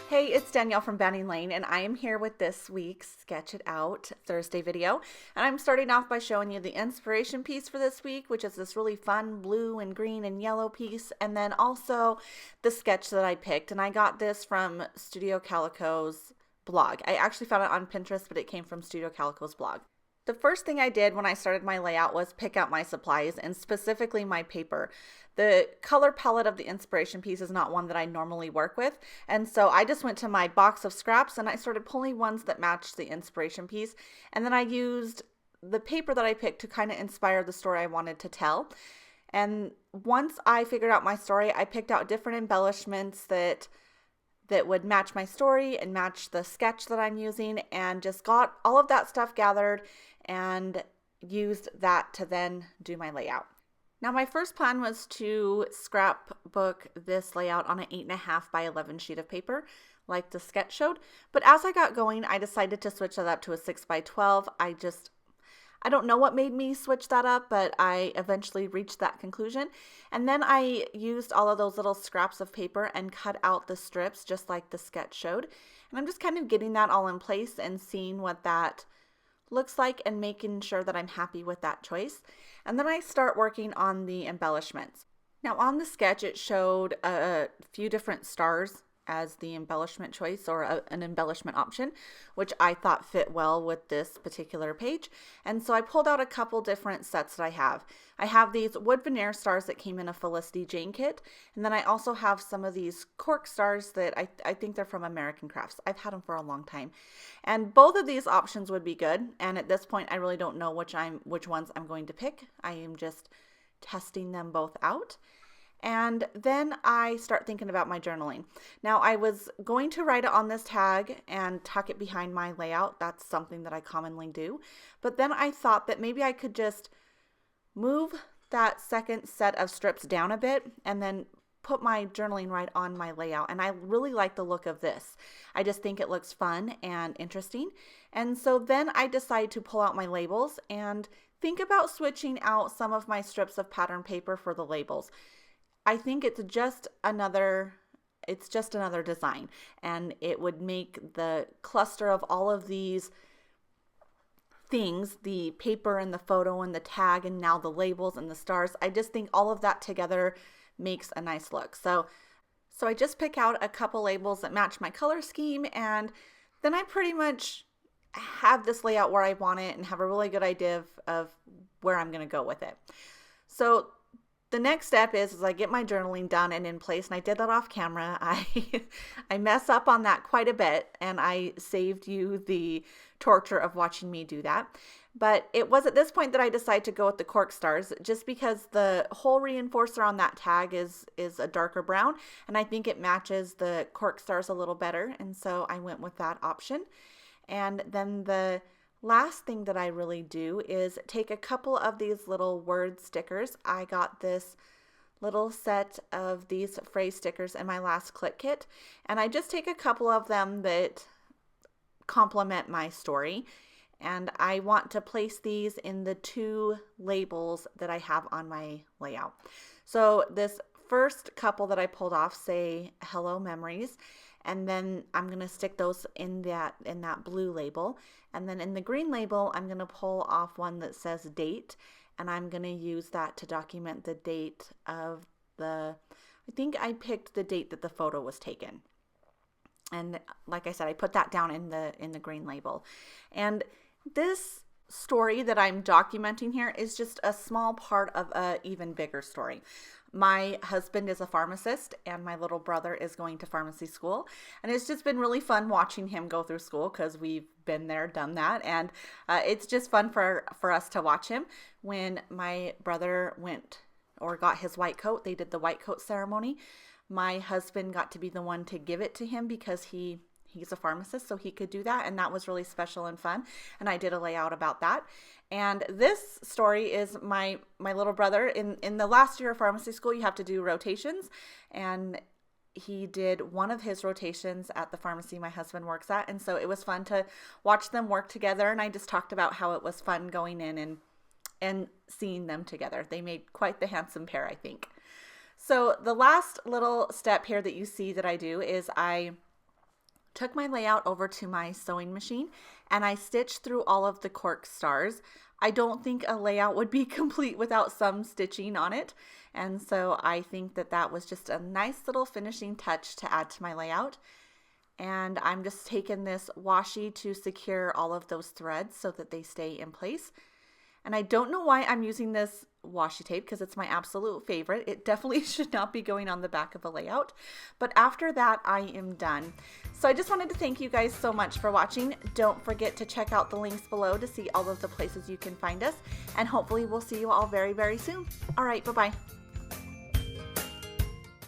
Hey, it's Danielle from Banning Lane, and I am here with this week's Sketch It Out Thursday video. And I'm starting off by showing you the inspiration piece for this week, which is this really fun blue and green and yellow piece, and then also the sketch that I picked. And I got this from Studio Calico's blog. I actually found it on Pinterest, but it came from Studio Calico's blog. The first thing I did when I started my layout was pick out my supplies, and specifically my paper. The color palette of the inspiration piece is not one that I normally work with, and so I just went to my box of scraps and I started pulling ones that matched the inspiration piece, and then I used the paper that I picked to kind of inspire the story I wanted to tell. And once I figured out my story, I picked out different embellishments that would match my story and match the sketch that I'm using, and just got all of that stuff gathered and used that to then do my layout. Now my first plan was to scrapbook this layout on an 8.5 by 11 sheet of paper like the sketch showed, but as I got going I decided to switch that up to a 6 by 12. I don't know what made me switch that up, but I eventually reached that conclusion. And then I used all of those little scraps of paper and cut out the strips just like the sketch showed. And I'm just kind of getting that all in place and seeing what that looks like and making sure that I'm happy with that choice. And then I start working on the embellishments. Now on the sketch it showed a few different stars as the embellishment choice, or an embellishment option, which I thought fit well with this particular page. And so I pulled out a couple different sets that I have. I have these wood veneer stars that came in a Felicity Jane kit, and then I also have some of these cork stars that I think they're from American Crafts. I've had them for a long time. And both of these options would be good, and at this point I really don't know which ones I'm going to pick. I am just testing them both out. And then I start thinking about my journaling. Now I was going to write it on this tag and tuck it behind my layout. That's something that I commonly do. But then I thought that maybe I could just move that second set of strips down a bit and then put my journaling right on my layout. And I really like the look of this. I just think it looks fun and interesting. And so then I decide to pull out my labels and think about switching out some of my strips of pattern paper for the labels. I think it's just another design, and it would make the cluster of all of these things, the paper and the photo and the tag and now the labels and the stars, I just think all of that together makes a nice look. So I just pick out a couple labels that match my color scheme, and then I pretty much have this layout where I want it and have a really good idea of where I'm going to go with it. So the next step is I get my journaling done and in place, and I did that off camera. I mess up on that quite a bit, and I saved you the torture of watching me do that. But it was at this point that I decided to go with the cork stars, just because the whole reinforcer on that tag is a darker brown, and I think it matches the cork stars a little better, and so I went with that option. And then the last thing that I really do is take a couple of these little word stickers. I got this little set of these phrase stickers in my last click kit, and I just take a couple of them that complement my story, and I want to place these in the two labels that I have on my layout. So this first couple that I pulled off say Hello Memories, and then I'm going to stick those in that blue label. And then in the green label, I'm going to pull off one that says date, and I'm going to use that to document the date of I think I picked the date that the photo was taken. And like I said, I put that down in the green label. And this story that I'm documenting here is just a small part of an even bigger story. My husband is a pharmacist, and my little brother is going to pharmacy school, and it's just been really fun watching him go through school because we've been there, done that, and it's just fun for us to watch him. When my brother went or got his white coat, they did the white coat ceremony. My husband got to be the one to give it to him because he's a pharmacist, so he could do that, and that was really special and fun, and I did a layout about that. And this story is my little brother. In the last year of pharmacy school, you have to do rotations, and he did one of his rotations at the pharmacy my husband works at, and so it was fun to watch them work together, and I just talked about how it was fun going in and seeing them together. They made quite the handsome pair, I think. So the last little step here that you see that I do is I took my layout over to my sewing machine and I stitched through all of the cork stars. I don't think a layout would be complete without some stitching on it, and so I think that that was just a nice little finishing touch to add to my layout. And I'm just taking this washi to secure all of those threads so that they stay in place. And I don't know why I'm using this washi tape because it's my absolute favorite. It definitely should not be going on the back of a layout. But after that, I am done. So I just wanted to thank you guys so much for watching. Don't forget to check out the links below to see all of the places you can find us. And hopefully we'll see you all very, very soon. All right, bye-bye.